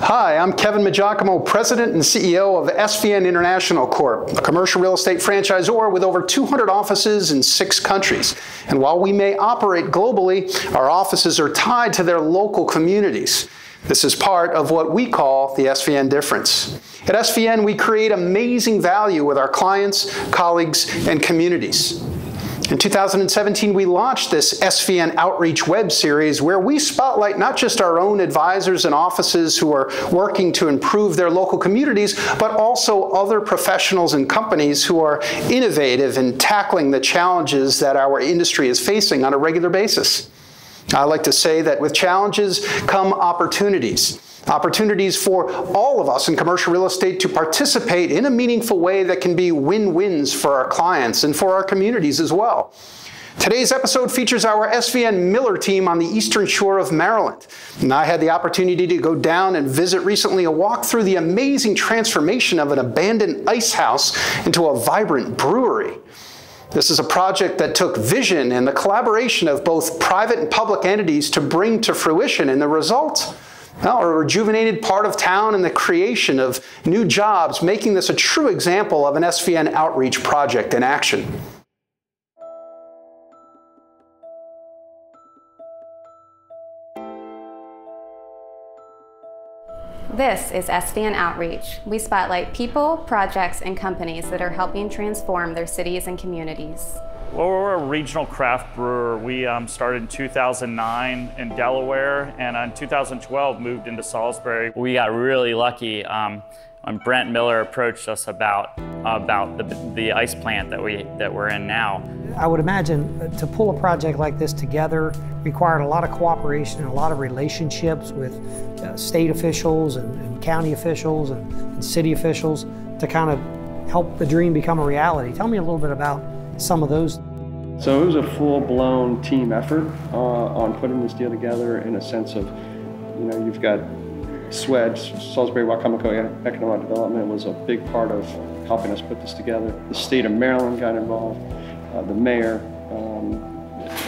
Hi, I'm Kevin Magiacomo, President and CEO of SVN International Corp., a commercial real estate franchisor with over 200 offices in 6 countries. And while we may operate globally, our offices are tied to their local communities. This is part of what we call the SVN difference. At SVN, we create amazing value with our clients, colleagues, and communities. In 2017, we launched this SVN OutReach web series where we spotlight not just our own advisors and offices who are working to improve their local communities, but also other professionals and companies who are innovative in tackling the challenges that our industry is facing on a regular basis. I like to say that with challenges come opportunities. Opportunities for all of us in commercial real estate to participate in a meaningful way that can be win-wins for our clients and for our communities as well. Today's episode features our SVN Miller team on the Eastern Shore of Maryland. And I had the opportunity to go down and visit recently and walk through the amazing transformation of an abandoned ice house into a vibrant brewery. This is a project that took vision and the collaboration of both private and public entities to bring to fruition, and the result? Well, a rejuvenated part of town and the creation of new jobs, making this a true example of an SVN outreach project in action. This is SVN Outreach. We spotlight people, projects, and companies that are helping transform their cities and communities. Well, we're a regional craft brewer. We started in 2009 in Delaware, and in 2012 moved into Salisbury. We got really lucky when Brent Miller approached us about the ice plant that we're in now. I would imagine to pull a project like this together required a lot of cooperation and a lot of relationships with state officials and county officials and city officials to kind of help the dream become a reality. Tell me a little bit about some of those. So it was a full-blown team effort on putting this deal together, in a sense of, you know, you've got SWED, Salisbury Wacomico Economic Development, was a big part of helping us put this together. The state of Maryland got involved, the mayor,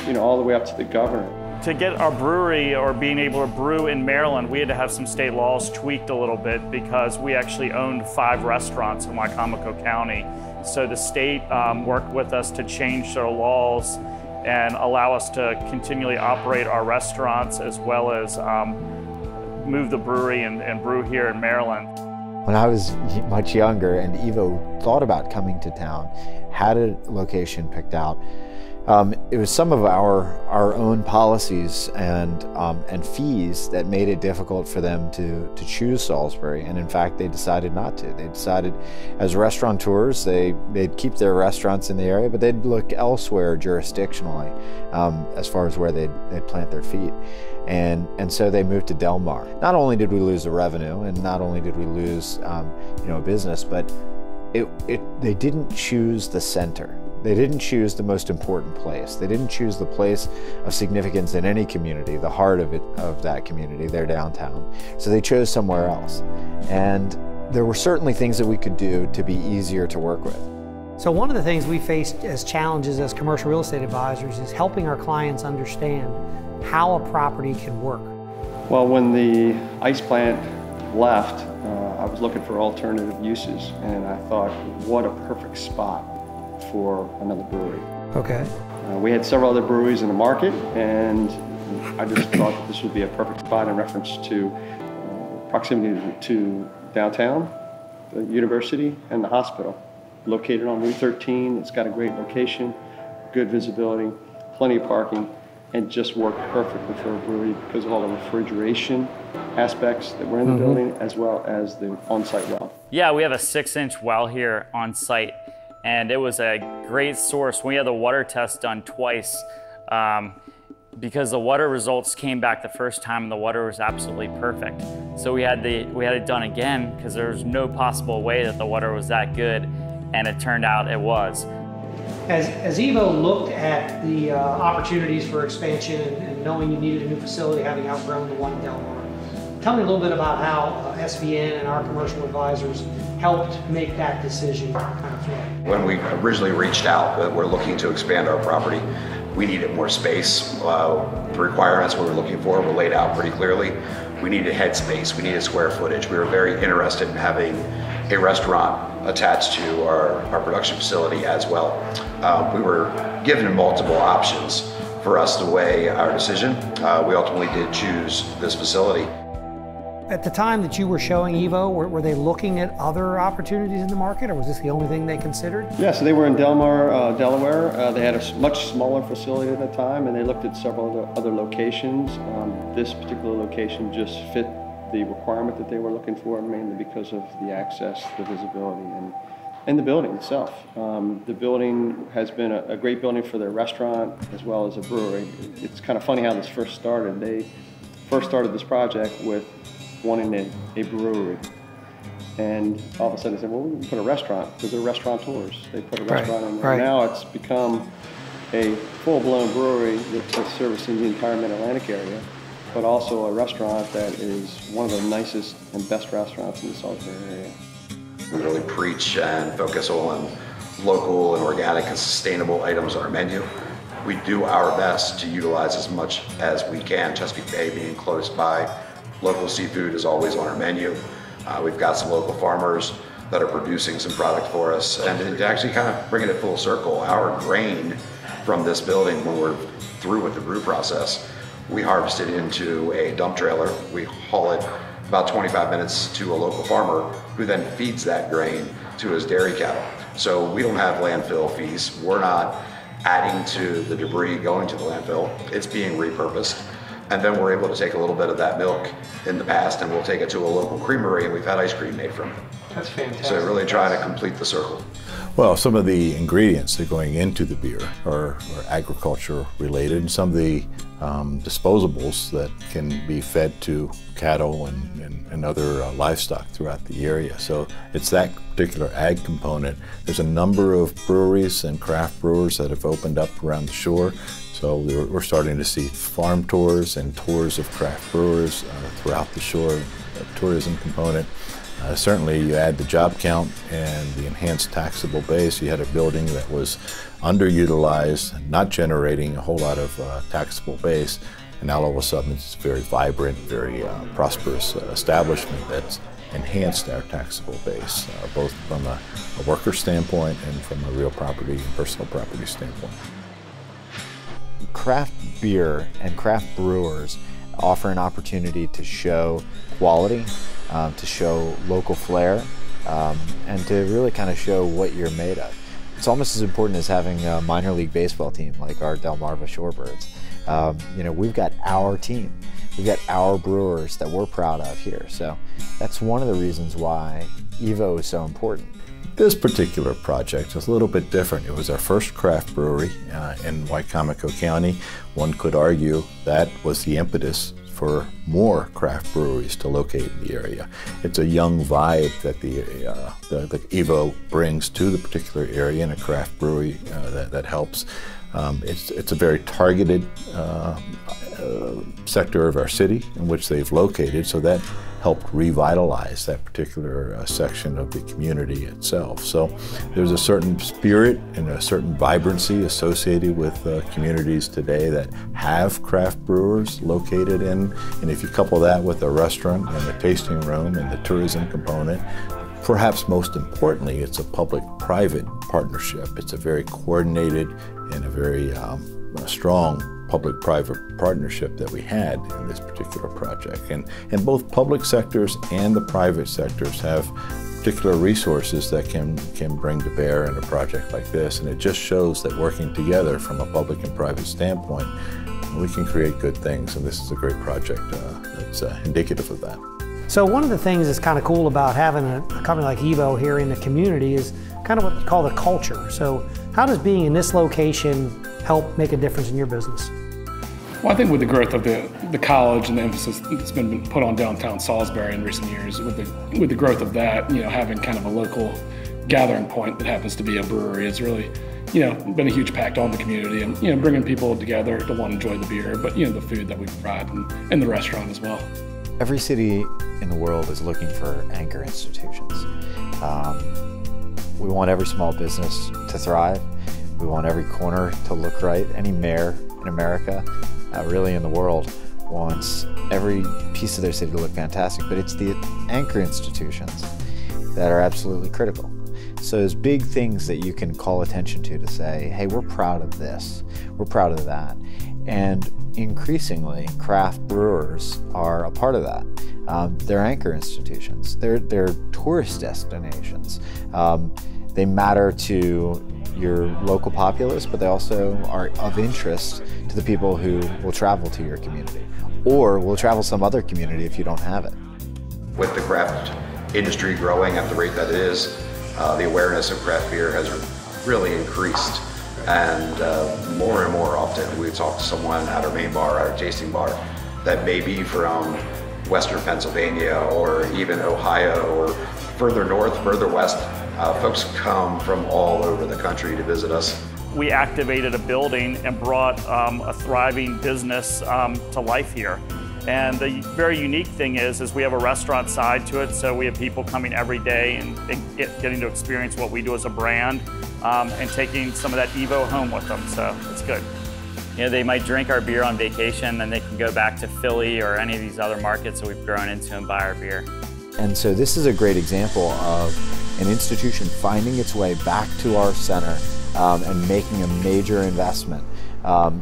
you know, all the way up to the governor. To get our brewery, or being able to brew in Maryland, we had to have some state laws tweaked a little bit because we actually owned 5 restaurants in Wacomico County. So the state worked with us to change their laws and allow us to continually operate our restaurants, as well as move the brewery and brew here in Maryland. When I was much younger and EVO thought about coming to town, had a location picked out, it was some of our own policies and fees that made it difficult for them to choose Salisbury, and in fact they decided not to. They decided, as restaurateurs, they'd keep their restaurants in the area, but they'd look elsewhere jurisdictionally as far as where they'd plant their feet. And so they moved to Del Mar. Not only did we lose the revenue, and not only did we lose you know, a business, but they didn't choose the center. They didn't choose the most important place. They didn't choose the place of significance in any community, the heart of that community, their downtown. So they chose somewhere else. And there were certainly things that we could do to be easier to work with. So one of the things we face as challenges as commercial real estate advisors is helping our clients understand how a property can work. Well, when the ice plant left, I was looking for alternative uses, and I thought, what a perfect spot for another brewery. Okay. We had several other breweries in the market, and I just thought that this would be a perfect spot in reference to proximity to downtown, the university, and the hospital. Located on Route 13, it's got a great location, good visibility, plenty of parking, and just worked perfectly for a brewery because of all the refrigeration aspects that were in the building, as well as the on-site well. Yeah, we have a 6-inch well here on site, and it was a great source. We had the water test done twice because the water results came back the first time and the water was absolutely perfect. So we had it done again because there was no possible way that the water was that good, and it turned out it was. As EVO looked at the opportunities for expansion and knowing you needed a new facility, having outgrown the one in Del Mar, tell me a little bit about how SVN and our commercial advisors helped make that decision kind of flow. When we originally reached out, we're looking to expand our property. We needed more space. The requirements we were looking for were laid out pretty clearly. We needed headspace, we needed square footage. We were very interested in having a restaurant attached to our production facility as well. We were given multiple options for us to weigh our decision. We ultimately did choose this facility. At the time that you were showing EVO, were they looking at other opportunities in the market, or was this the only thing they considered? Yeah, so they were in Delmar, Delaware. They had a much smaller facility at the time, and they looked at several other locations. This particular location just fit the requirement that they were looking for, mainly because of the access, the visibility, and the building itself. The building has been a great building for their restaurant as well as a brewery. It's kind of funny how this first started. They first started this project with wanting a brewery. And all of a sudden they said, well, we can put a restaurant, because they're restaurateurs. They put a restaurant in there. Right. Now it's become a full-blown brewery that's servicing the entire Mid-Atlantic area, but also a restaurant that is one of the nicest and best restaurants in the Salisbury area. We really preach and focus on local and organic and sustainable items on our menu. We do our best to utilize as much as we can. Chesapeake Bay being close by, local seafood is always on our menu. We've got some local farmers that are producing some product for us, and to actually kind of bring it full circle, our grain from this building, when we're through with the brew process, we harvest it into a dump trailer. We haul it about 25 minutes to a local farmer, who then feeds that grain to his dairy cattle. So we don't have landfill fees. We're not adding to the debris going to the landfill. It's being repurposed. And then we're able to take a little bit of that milk in the past, and we'll take it to a local creamery, and we've had ice cream made from it. That's fantastic. So really trying to complete the circle. Well, some of the ingredients that are going into the beer are agriculture related, and some of the disposables that can be fed to cattle and other livestock throughout the area. So it's that particular ag component. There's a number of breweries and craft brewers that have opened up around the shore. So we're starting to see farm tours and tours of craft brewers throughout the shore, tourism component. Certainly you add the job count and the enhanced taxable base. You had a building that was underutilized, not generating a whole lot of taxable base, and now all of a sudden it's a very vibrant, very prosperous establishment that's enhanced our taxable base, both from a worker standpoint and from a real property and personal property standpoint. Craft beer and craft brewers offer an opportunity to show quality, to show local flair, and to really kind of show what you're made of. It's almost as important as having a minor league baseball team like our Delmarva Shorebirds. You know, we've got our team. We've got our brewers that we're proud of here. So that's one of the reasons why EVO is so important. This particular project is a little bit different. It was our first craft brewery in Wicomico County. One could argue that was the impetus for more craft breweries to locate in the area. It's a young vibe that the EVO brings to the particular area, and a craft brewery that helps. It's a very targeted sector of our city in which they've located, so that helped revitalize that particular section of the community itself. So there's a certain spirit and a certain vibrancy associated with communities today that have craft brewers located in, and if you couple that with a restaurant and a tasting room and the tourism component, perhaps most importantly, it's a public-private partnership. It's a very coordinated and a very strong public-private partnership that we had in this particular project. And both public sectors and the private sectors have particular resources that can bring to bear in a project like this. And it just shows that working together from a public and private standpoint, we can create good things. And this is a great project that's indicative of that. So one of the things that's kind of cool about having a company like EVO here in the community is kind of what you call the culture. So how does being in this location help make a difference in your business? Well, I think with the growth of the college and the emphasis that's been put on downtown Salisbury in recent years, with the growth of that, you know, having kind of a local gathering point that happens to be a brewery has really, you know, been a huge impact on the community, and, you know, bringing people together to want to enjoy the beer, but, you know, the food that we provide and the restaurant as well. Every city in the world is looking for anchor institutions. We want every small business to thrive. We want every corner to look right. Any mayor in America, really in the world, wants every piece of their city to look fantastic, but it's the anchor institutions that are absolutely critical. So there's big things that you can call attention to say, hey, we're proud of this, we're proud of that. And increasingly, craft brewers are a part of that. They're anchor institutions. They're tourist destinations. They matter to your local populace, but they also are of interest to the people who will travel to your community, or will travel some other community if you don't have it. With the craft industry growing at the rate that it is, the awareness of craft beer has really increased. And more and more often we talk to someone at our main bar, our tasting bar, that may be from Western Pennsylvania or even Ohio or further north, further west. Folks come from all over the country to visit us. We activated a building and brought a thriving business to life here. And the very unique thing is we have a restaurant side to it, so we have people coming every day and getting to experience what we do as a brand and taking some of that EVO home with them, so it's good. You know, they might drink our beer on vacation, then they can go back to Philly or any of these other markets that we've grown into and buy our beer. And so this is a great example of an institution finding its way back to our center and making a major investment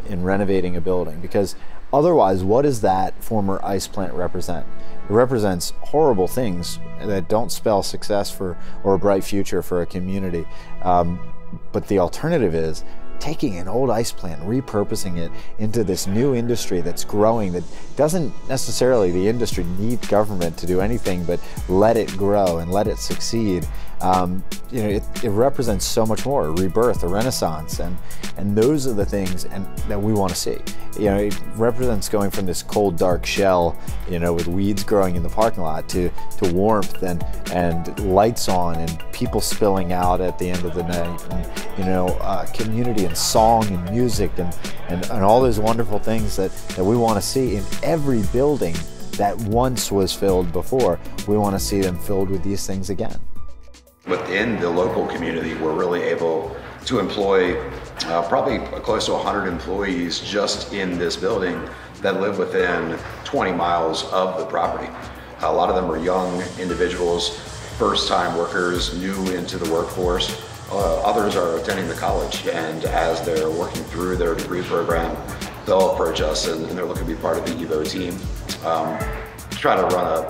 in renovating a building. Because otherwise, what does that former ice plant represent? It represents horrible things that don't spell success or a bright future for a community. But the alternative is taking an old ice plant, repurposing it into this new industry that's growing, that doesn't necessarily, the industry, need government to do anything but let it grow and let it succeed. You know, it represents so much more, a rebirth, a renaissance, and those are the things that we want to see. You know, it represents going from this cold, dark shell, you know, with weeds growing in the parking lot to warmth and lights on and people spilling out at the end of the night, and, you know, community and song and music and all those wonderful things that we want to see in every building that once was filled before. We want to see them filled with these things again. Within the local community, we're really able to employ probably close to 100 employees just in this building that live within 20 miles of the property. A lot of them are young individuals, first-time workers, new into the workforce. Others are attending the college, and as they're working through their degree program, they'll approach us and they're looking to be part of the EVO team. Try to run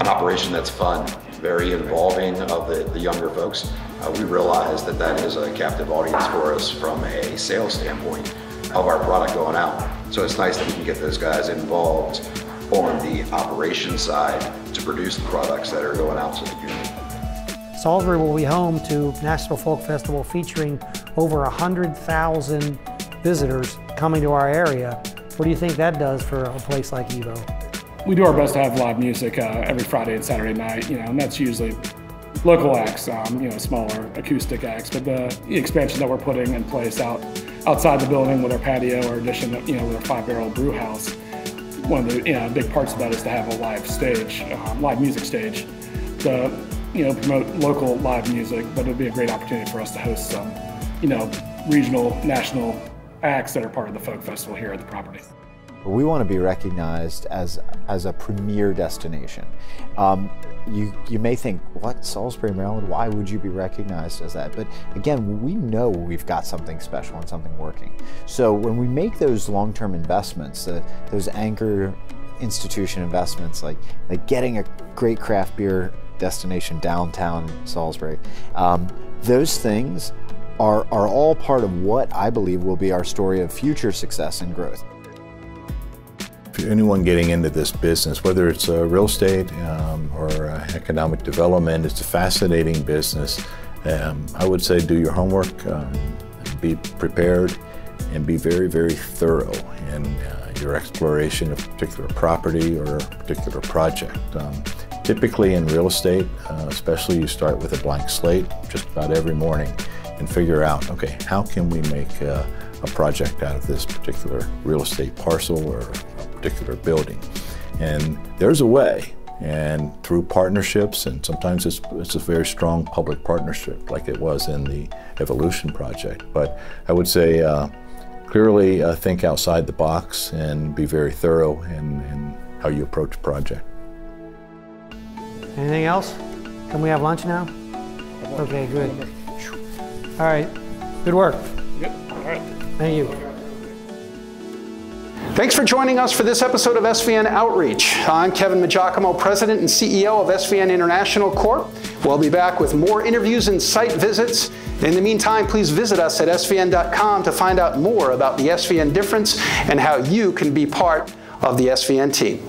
an operation that's fun, very involving of the younger folks. We realize that that is a captive audience for us from a sales standpoint of our product going out. So it's nice that we can get those guys involved on the operations side to produce the products that are going out to the community. Salisbury will be home to National Folk Festival featuring over 100,000 visitors coming to our area. What do you think that does for a place like EVO? We do our best to have live music every Friday and Saturday night, you know, and that's usually local acts, you know, smaller acoustic acts. But the expansion that we're putting in place outside the building with our patio, or addition, you know, with our 5-barrel brew house, one of the big parts of that is to have a live stage, live music stage, to promote local live music. But it'd be a great opportunity for us to host some, regional, national acts that are part of the folk festival here at the property. We want to be recognized as a premier destination. You may think, what, Salisbury, Maryland? Why would you be recognized as that? But again, we know we've got something special and something working. So when we make those long-term investments, those anchor institution investments, like getting a great craft beer destination downtown Salisbury, those things are all part of what I believe will be our story of future success and growth. For anyone getting into this business, whether it's real estate or economic development, it's a fascinating business. I would say do your homework, be prepared, and be very, very thorough in your exploration of a particular property or a particular project. Typically in real estate, especially, you start with a blank slate just about every morning and figure out, okay, how can we make a project out of this particular real estate parcel or a particular building? And there's a way, and through partnerships, and sometimes it's a very strong public partnership like it was in the Evolution project. But I would say clearly think outside the box and be very thorough in how you approach a project. Anything else? Can we have lunch now? Okay, good. All right, good work. Yep, all right. Thank you. Thanks for joining us for this episode of SVN Outreach. I'm Kevin Giacomo, President and CEO of SVN International Corp. We'll be back with more interviews and site visits. In the meantime, please visit us at svn.com to find out more about the SVN difference and how you can be part of the SVN team.